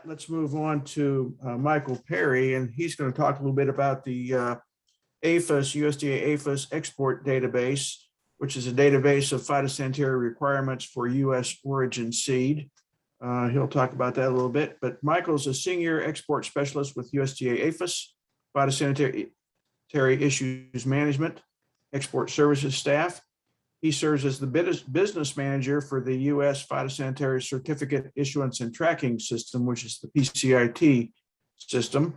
Let's move on to Michael Perry, and he's going to talk a little bit about the APHIS, USDA APHIS export database, which is a database of phytosanitary requirements for U.S. origin seed. He'll talk about that a little bit, but Michael's a senior export specialist with USDA APHIS, Phytosanitary Issues Management, Export Services staff. He serves as the business manager for the U.S. Phytosanitary Certificate Issuance and Tracking System, which is the PCIT system.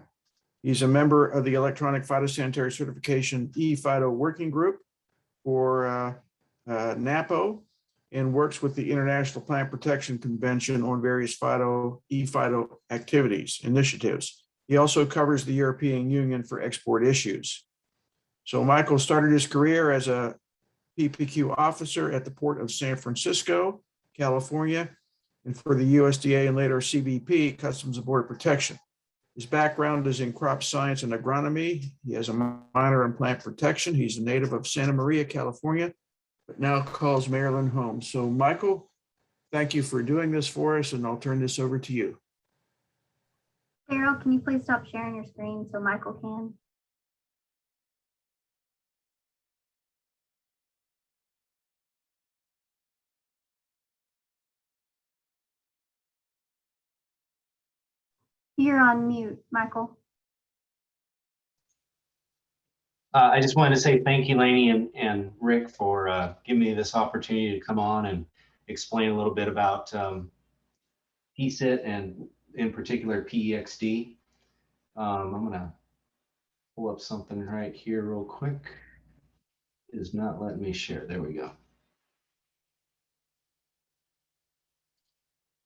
He's a member of the Electronic Phytosanitary Certification ePhyto Working Group for NAPO and works with the International Plant Protection Convention on various ePhyto activities, initiatives. He also covers the European Union for export issues. So Michael started his career as a PPQ officer at the Port of San Francisco, California, and for the USDA and later CBP, Customs and Border Protection. His background is in crop science and agronomy. He has a minor in plant protection. He's a native of Santa Maria, California, but now calls Maryland home. So Michael, thank you for doing this for us, and I'll turn this over to you. Carol, can you please stop sharing your screen so Michael can? You're on mute, Michael. I just wanted to say thank you, Lainey and Rick, for giving me this opportunity to come on and explain a little bit about PSIT and in particular PExD. I'm gonna pull up something right here real quick. It is not letting me share. There we go.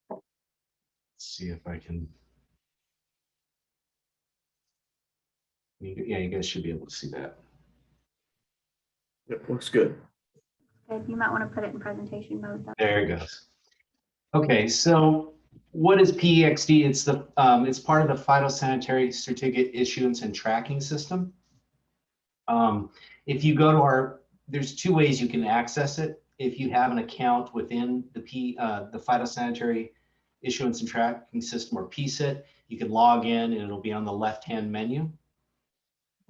Let's see if I can. Yeah, you guys should be able to see that. Yep, looks good. Good. You might want to put it in presentation mode, though. There it goes. Okay, so what is PExD? It's part of the Phytosanitary Certificate Issuance and Tracking System. If you go to there's two ways you can access it. If you have an account within the Phytosanitary Issuance and Tracking System, or PSIT, you can log in and it'll be on the left-hand menu.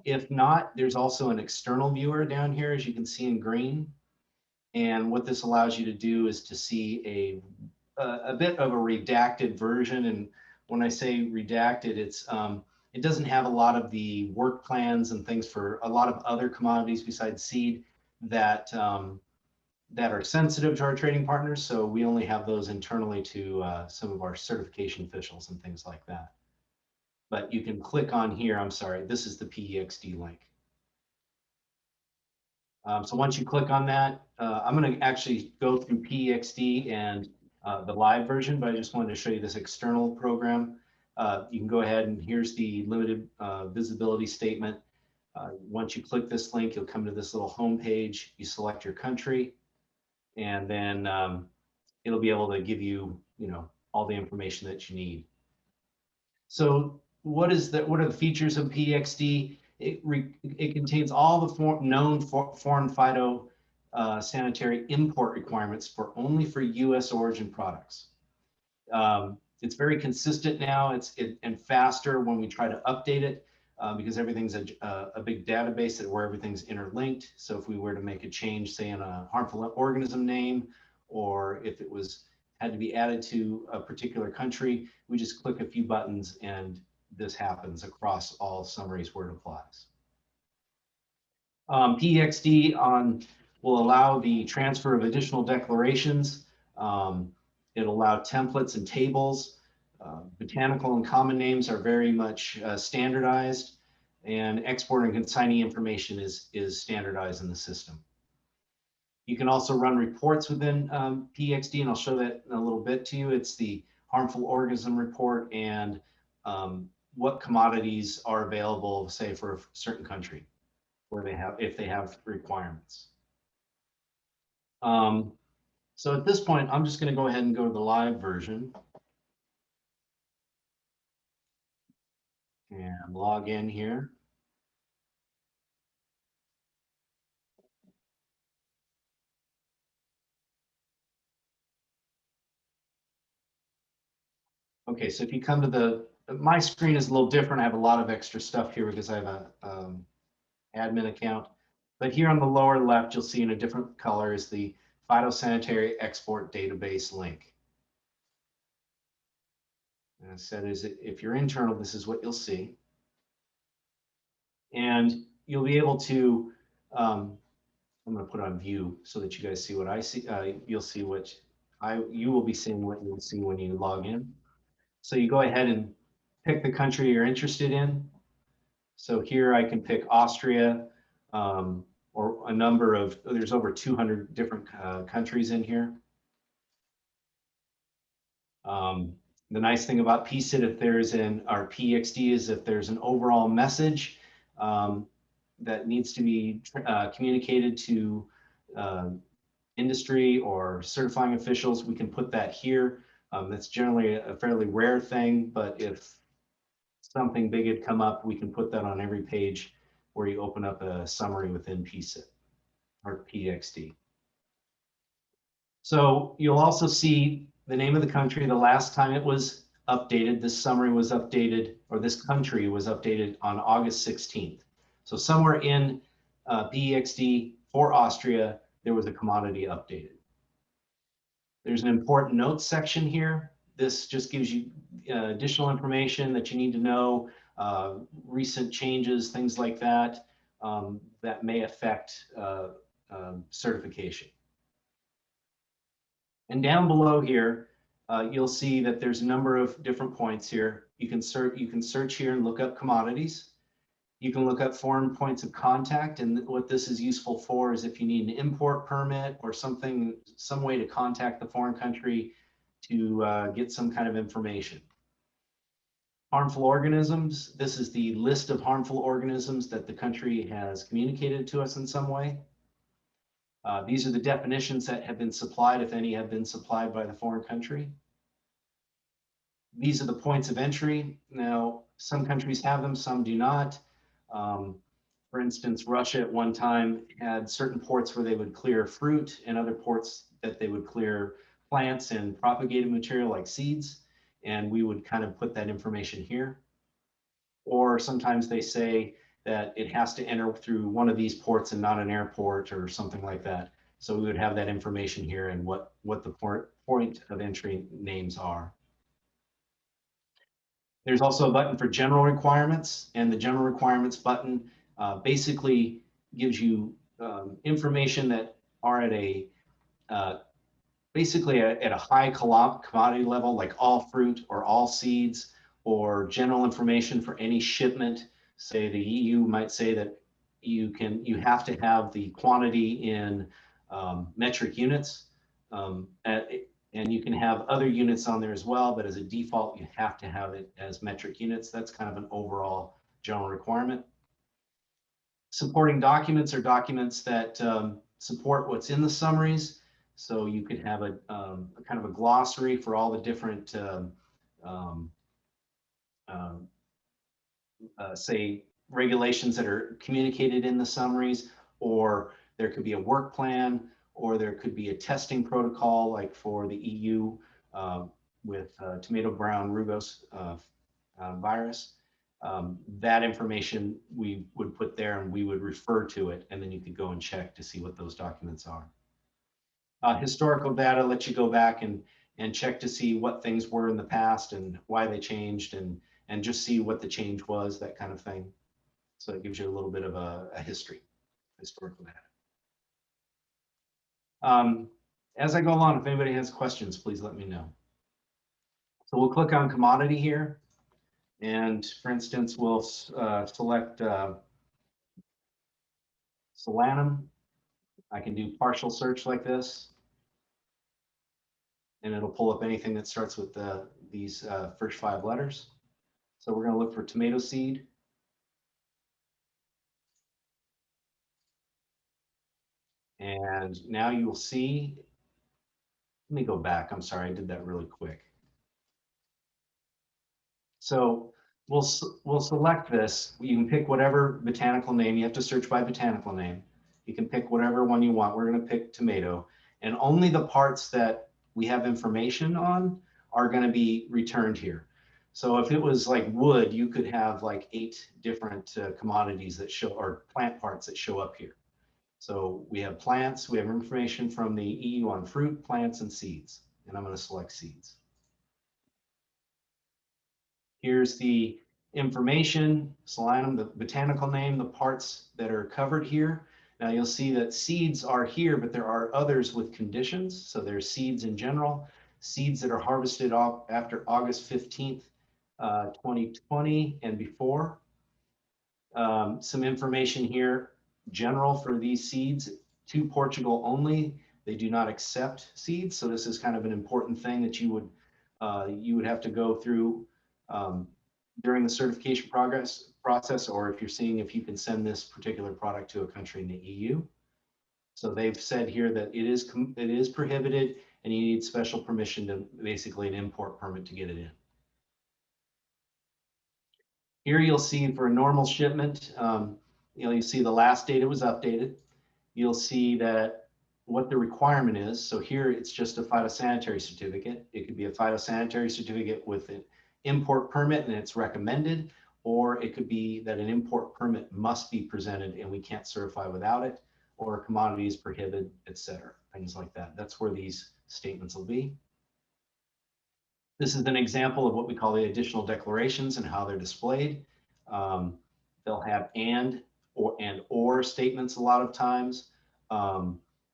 If not, there's also an external viewer down here, as you can see in green. And what this allows you to do is to see a bit of a redacted version. And when I say redacted, it doesn't have a lot of the work plans and things for a lot of other commodities besides seed that are sensitive to our trading partners. So we only have those internally to some of our certification officials and things like that. But you can click on here. I'm sorry, this is the PExD link. So once you click on that, I'm going to actually go through PExD and the live version, but I just wanted to show you this external program. You can go ahead and here's the limited visibility statement. Once you click this link, you'll come to this little home page. You select your country, and then it'll be able to give you, all the information that you need. So what are the features of PExD? It contains all the known foreign phytosanitary import requirements only for U.S. origin products. It's very consistent now. And faster when we try to update it because everything's a big database where everything's interlinked. So if we were to make a change, say in a harmful organism name, or if it had to be added to a particular country, we just click a few buttons and this happens across all summaries where it applies. PExD will allow the transfer of additional declarations. It'll allow templates and tables. Botanical and common names are very much standardized, and export and consignee information is standardized in the system. You can also run reports within PExD, and I'll show that in a little bit to you. It's the harmful organism report and what commodities are available, say, for a certain country, if they have requirements. So at this point, I'm just going to go ahead and go to the live version and log in here. Okay, so if you come to my screen is a little different. I have a lot of extra stuff here because I have a admin account. But here on the lower left, you'll see in a different color is the Phytosanitary Export Database link. And I said, if you're internal, this is what you'll see. And you'll be able to, I'm going to put on view so that you guys see what I see. You'll see what you will be seeing what you'll see when you log in. So you go ahead and pick the country you're interested in. So here I can pick Austria, or a number of, there's over 200 different countries in here. The nice thing about PSIT, if there's our PExD, is if there's an overall message that needs to be communicated to industry or certifying officials, we can put that here. That's generally a fairly rare thing, but if something big had come up, we can put that on every page where you open up a summary within PSIT or PExD. So you'll also see the name of the country, the last time it was updated. This summary was updated, or this country was updated on August 16th. So somewhere in PExD for Austria, there was a commodity updated. There's an important notes section here. This just gives you additional information that you need to know, recent changes, things like that, that may affect certification. And down below here, you'll see that there's a number of different points here. You can search here and look up commodities. You can look up foreign points of contact, and what this is useful for is if you need an import permit or some way to contact the foreign country to get some kind of information. Harmful organisms, this is the list of harmful organisms that the country has communicated to us in some way. These are the definitions that have been supplied, if any have been supplied by the foreign country. These are the points of entry. Now, some countries have them, some do not. For instance, Russia at one time had certain ports where they would clear fruit and other ports that they would clear plants and propagated material like seeds. And we would kind of put that information here. Or sometimes they say that it has to enter through one of these ports and not an airport or something like that. So we would have that information here and what the point of entry names are. There's also a button for general requirements, and the general requirements button basically gives you information that are at a basically at a high commodity level, like all fruit or all seeds, or general information for any shipment. Say the EU might say that you have to have the quantity in metric units, and you can have other units on there as well, but as a default, you have to have it as metric units. That's kind of an overall general requirement. Supporting documents are documents that support what's in the summaries. So you could have a kind of a glossary for all the different, say, regulations that are communicated in the summaries, or there could be a work plan, or there could be a testing protocol, like for the EU with tomato brown rugose virus. That information we would put there and we would refer to it, and then you could go and check to see what those documents are. Historical data lets you go back and check to see what things were in the past and why they changed, and just see what the change was, that kind of thing. So it gives you a little bit of a historical data. As I go along, if anybody has questions, please let me know. So we'll click on commodity here. And for instance, we'll select solanum. I can do partial search like this, and it'll pull up anything that starts with these first 5 letters. So we're going to look for tomato seed. And now you will see, let me go back. I'm sorry, I did that really quick. So we'll select this. You can pick whatever botanical name. You have to search by botanical name. You can pick whatever one you want. We're going to pick tomato. And only the parts that we have information on are going to be returned here. So if it was like wood, you could have like 8 different commodities that show, or plant parts that show up here. So we have plants, we have information from the EU on fruit, plants, and seeds. And I'm going to select seeds. Here's the information, solanum, the botanical name, the parts that are covered here. Now you'll see that seeds are here, but there are others with conditions. So there's seeds in general, seeds that are harvested off after August 15th, 2020 and before. Some information here, general for these seeds, to Portugal only. They do not accept seeds. So this is kind of an important thing that you would have to go through during the certification process, or if you're seeing if you can send this particular product to a country in the EU. So they've said here that it is prohibited and you need special permission to basically an import permit to get it in. Here you'll see for a normal shipment, you see the last date it was updated. You'll see that what the requirement is. So here it's just a phytosanitary certificate. It could be a phytosanitary certificate with an import permit and it's recommended, or it could be that an import permit must be presented and we can't certify without it, or a commodity is prohibited, etc. Things like that. That's where these statements will be. This is an example of what we call the additional declarations and how they're displayed. They'll have and or statements a lot of times.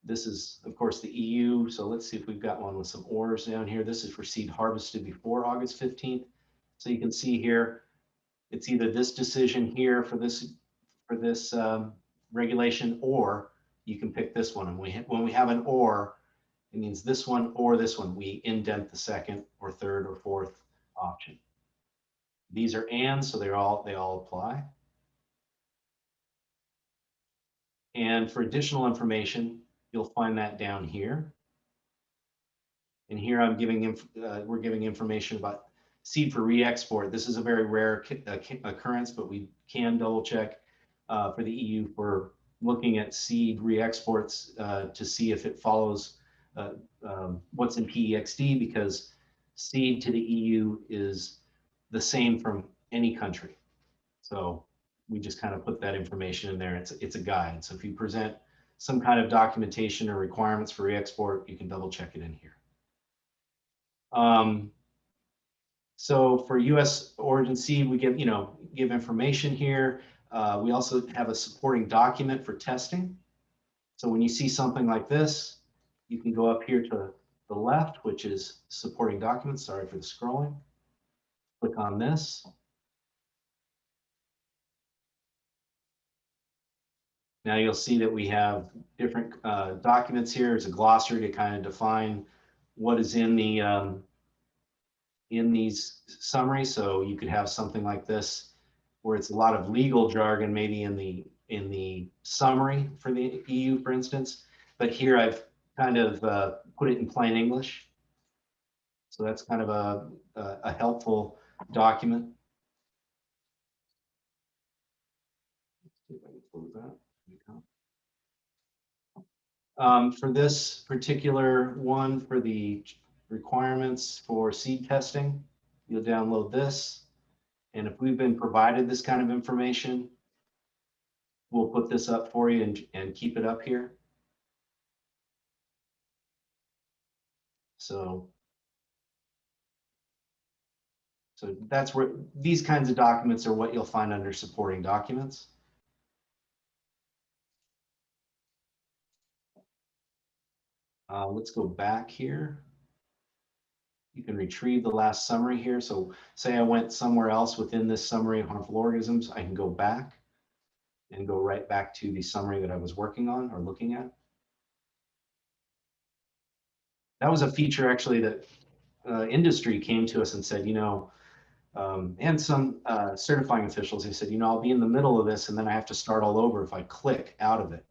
This is, of course, the EU. So let's see if we've got one with some ors down here. This is for seed harvested before August 15th. So you can see here, it's either this decision here for this regulation, or you can pick this one. And when we have an or, it means this one or this one. We indent the second or third or fourth option. These are and, so they all apply. And for additional information, you'll find that down here. And here I'm giving we're giving information about seed for re-export. This is a very rare occurrence, but we can double check for the EU for looking at seed re-exports to see if it follows what's in PExD, because seed to the EU is the same from any country. So we just kind of put that information in there. It's a guide. So if you present some kind of documentation or requirements for re-export, you can double check it in here. So for US origin seed, we give information here. We also have a supporting document for testing. So when you see something like this, you can go up here to the left, which is supporting documents. Sorry for the scrolling. Click on this. Now you'll see that we have different documents here. There's a glossary to kind of define what is in the in these summaries. So you could have something like this where it's a lot of legal jargon, maybe in the summary for the EU, for instance. But here I've kind of put it in plain English. So that's kind of a helpful document. Let's see if I can close that. For this particular one, for the requirements for seed testing, you'll download this. And if we've been provided this kind of information, we'll put this up for you and keep it up here. So that's where these kinds of documents are what you'll find under supporting documents. Let's go back here. You can retrieve the last summary here. So say I went somewhere else within this summary of harmful organisms, I can go back and go right back to the summary that I was working on or looking at. That was a feature actually that industry came to us and said, and some certifying officials, they said, I'll be in the middle of this and then I have to start all over if I click out of it.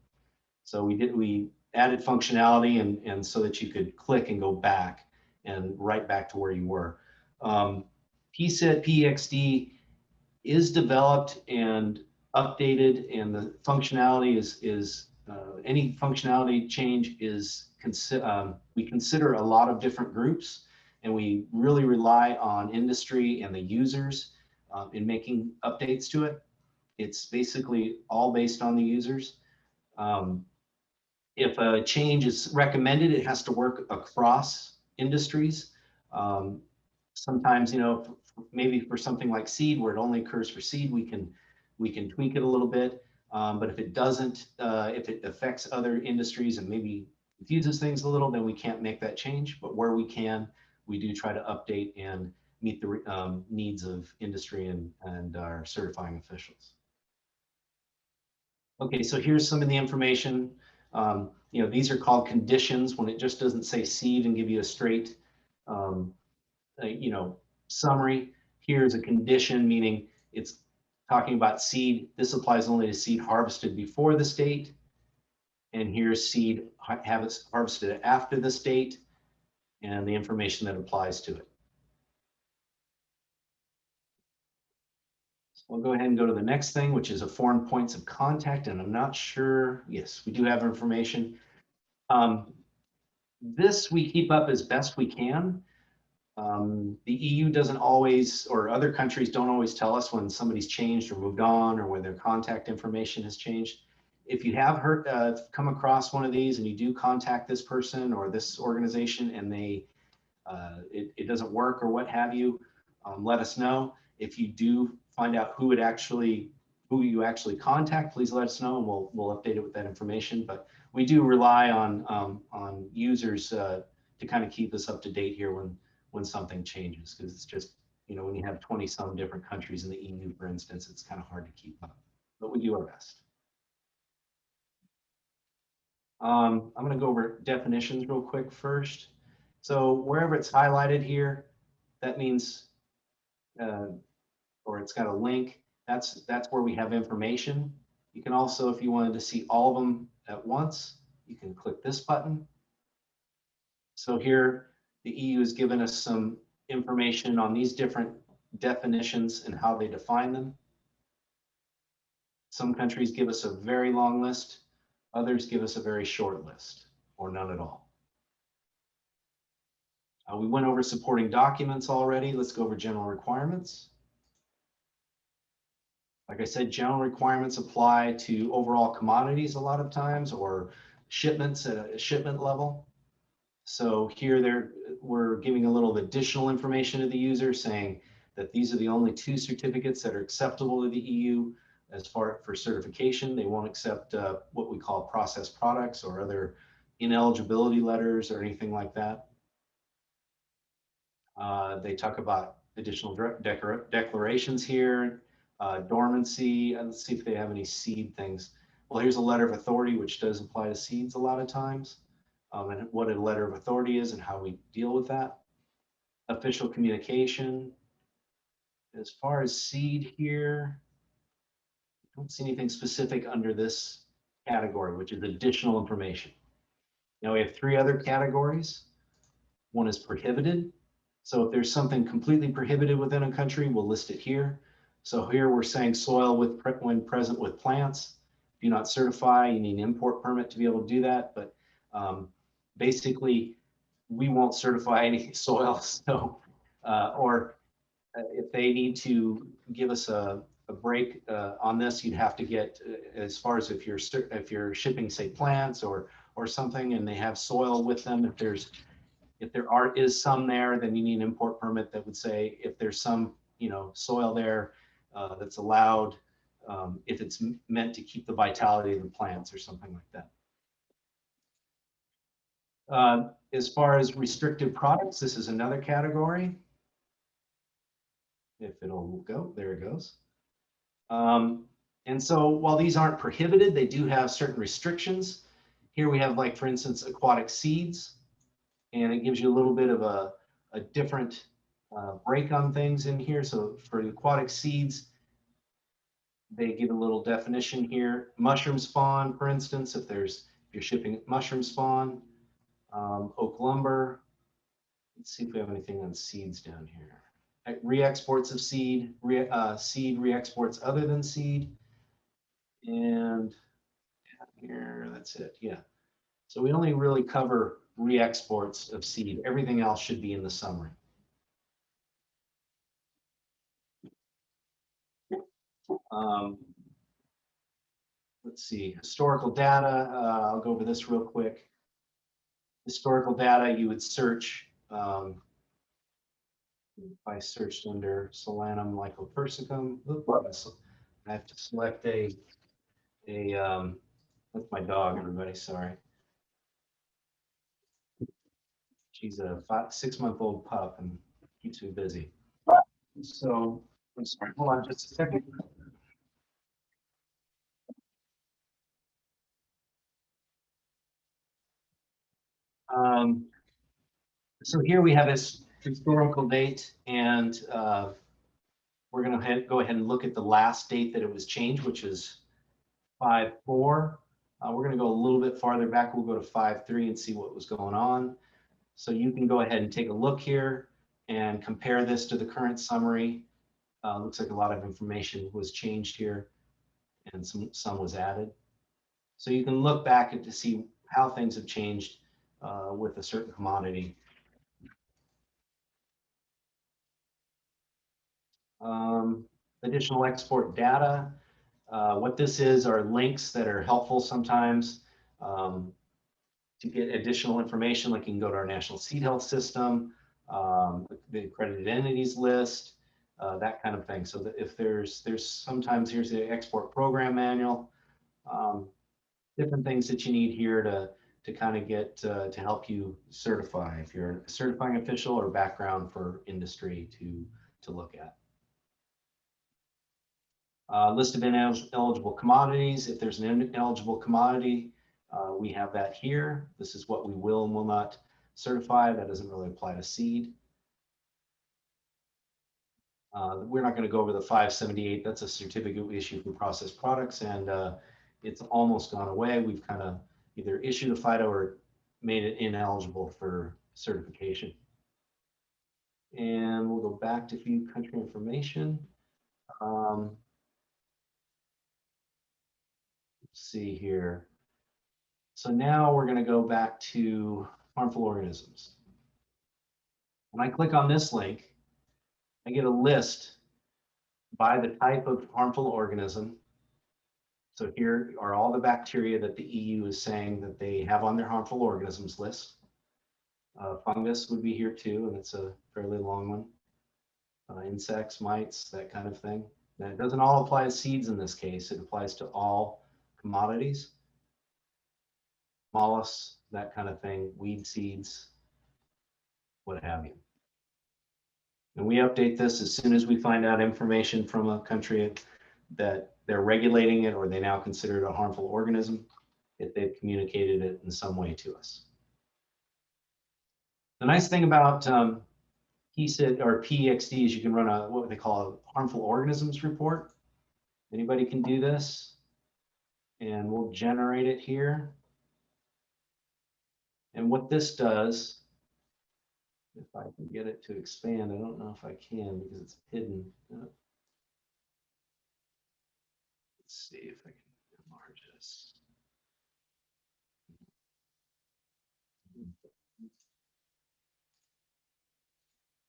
So we added functionality and so that you could click and go back and right back to where you were. PExD is developed and updated, and the functionality is any functionality change is we consider a lot of different groups, and we really rely on industry and the users in making updates to it. It's basically all based on the users. If a change is recommended, it has to work across industries. Sometimes, you know, maybe for something like seed, where it only occurs for seed, we can tweak it a little bit. But if it doesn't, if it affects other industries and maybe confuses things a little, then we can't make that change. But where we can, we do try to update and meet the needs of industry and our certifying officials. Okay, so here's some of the information. You know, these are called conditions when it just doesn't say seed and give you a straight, you know, summary. Here's a condition, meaning it's talking about seed. This applies only to seed harvested before this date. And here's seed harvested after this date and the information that applies to it. We'll go ahead and go to the next thing, which is a foreign points of contact. And I'm not sure, yes, we do have information. This we keep up as best we can. The EU doesn't always, or other countries don't always tell us when somebody's changed or moved on or when their contact information has changed. If you have come across one of these and you do contact this person or this organization and it doesn't work or what have you, let us know. If you do find out who you actually contact, please let us know and we'll update it with that information. But we do rely on users to kind of keep us up to date here when something changes, because it's just, you know, when you have 20 some different countries in the EU, for instance, it's kind of hard to keep up, but we do our best. I'm going to go over definitions real quick first. So wherever it's highlighted here, that means, or it's got a link, that's where we have information. You can also, if you wanted to see all of them at once, you can click this button. So here, the EU has given us some information on these different definitions and how they define them. Some countries give us a very long list, others give us a very short list, or none at all. We went over supporting documents already. Let's go over general requirements. Like I said, general requirements apply to overall commodities a lot of times, or shipments at a shipment level. So here we're giving a little additional information to the user, saying that these are the only 2 certificates that are acceptable to the EU as far for certification. They won't accept what we call processed products or other ineligibility letters or anything like that. They talk about additional declarations here, dormancy. Let's see if they have any seed things. Well, here's a letter of authority, which does apply to seeds a lot of times. And what a letter of authority is and how we deal with that. Official communication. As far as seed here, I don't see anything specific under this category, which is additional information. Now we have 3 other categories. One is prohibited. So if there's something completely prohibited within a country, we'll list it here. So here we're saying soil when present with plants. Do not certify, you need an import permit to be able to do that. But basically, we won't certify any soil. So, or if they need to give us a break on this, you'd have to get, as far as if you're shipping, say, plants or something, and they have soil with them. If there is some there, then you need an import permit that would say if there's some, you know, soil there that's allowed, if it's meant to keep the vitality of the plants or something like that. As far as restricted products, this is another category. If it'll go, there it goes. And so while these aren't prohibited, they do have certain restrictions. Here we have, like, for instance, aquatic seeds, and it gives you a little bit of a different break on things in here. So for the aquatic seeds, they give a little definition here. Mushroom spawn, for instance, if you're shipping mushroom spawn. Oak lumber. Let's see if we have anything on seeds down here. Re-exports of seed, seed re-exports other than seed. And here, that's it, yeah. So we only really cover re-exports of seed. Everything else should be in the summary. Let's see, historical data. I'll go over this real quick. Historical data, you would search. If I searched under Solanum lycopersicum, I have to select that's my dog, everybody, sorry. She's a 6-month-old pup and keeps me busy. So, I'm sorry, hold on just a second. So here we have this historical date, and we're going to go ahead and look at the last date that it was changed, which is 5/4. We're going to go a little bit farther back. We'll go to 5/3 and see what was going on. So you can go ahead and take a look here and compare this to the current summary. Looks like a lot of information was changed here, and some was added. So you can look back to see how things have changed with a certain commodity. Additional export data. What this is are links that are helpful sometimes to get additional information, like you can go to our National Seed Health System, the accredited entities list, that kind of thing. So that if there's sometimes here's the export program manual, different things that you need here to kind of get to help you certify if you're a certifying official or background for industry to look at. List of ineligible commodities. If there's an ineligible commodity, we have that here. This is what we will and will not certify. That doesn't really apply to seed. We're not going to go over the 578. That's a certificate we issue for processed products, and it's almost gone away. We've kind of either issued a phyto or made it ineligible for certification. And we'll go back to view country information. Let's see here. So now we're going to go back to harmful organisms. When I click on this link, I get a list by the type of harmful organism. So here are all the bacteria that the EU is saying that they have on their harmful organisms list. Fungus would be here too, and it's a fairly long one. Insects, mites, that kind of thing. Now, it doesn't all apply to seeds in this case. It applies to all commodities, mollusks, that kind of thing, weed seeds, what have you. And we update this as soon as we find out information from a country that they're regulating it or they now consider it a harmful organism, if they've communicated it in some way to us. The nice thing about PExD or PExD is you can run a what they call a harmful organisms report. Anybody can do this, and we'll generate it here. And what this does, if I can get it to expand, I don't know if I can because it's hidden. Let's see if I can enlarge this.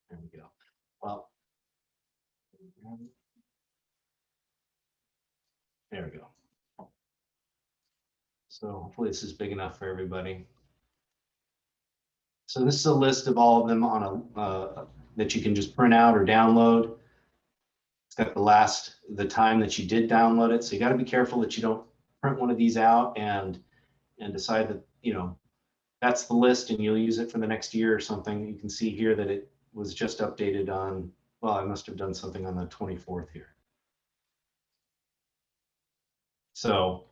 There we go. Well, there we go. So hopefully this is big enough for everybody. So this is a list of all of them on a that you can just print out or download. It's got the time that you did download it. So you got to be careful that you don't print one of these out and decide that, you know, that's the list and you'll use it for the next year or something. You can see here that it was just updated on, well, I must have done something on the 24th here. So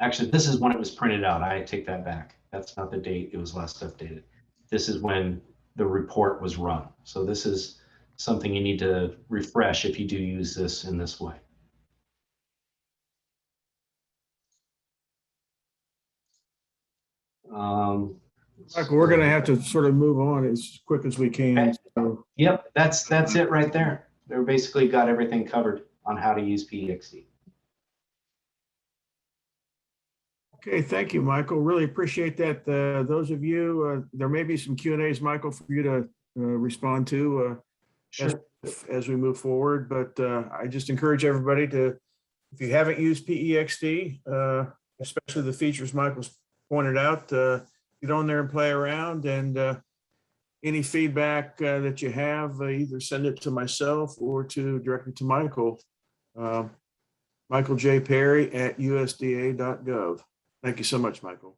actually, this is when it was printed out. I take that back. That's not the date it was last updated. This is when the report was run. So this is something you need to refresh if you do use this in this way. Michael, we're going to have to sort of move on as quick as we can. Okay. So. Yep, that's it right there. They're basically got everything covered on how to use PExD. Okay, thank you, Michael. Really appreciate that. Those of you, there may be some Q&As, Michael, for you to respond to Sure. as we move forward. But I just encourage everybody to, if you haven't used PExD, especially the features Michael's pointed out, get on there and play around. And any feedback that you have, either send it to myself or to directly to Michael. Michael J. Perry at usda.gov. Thank you so much, Michael.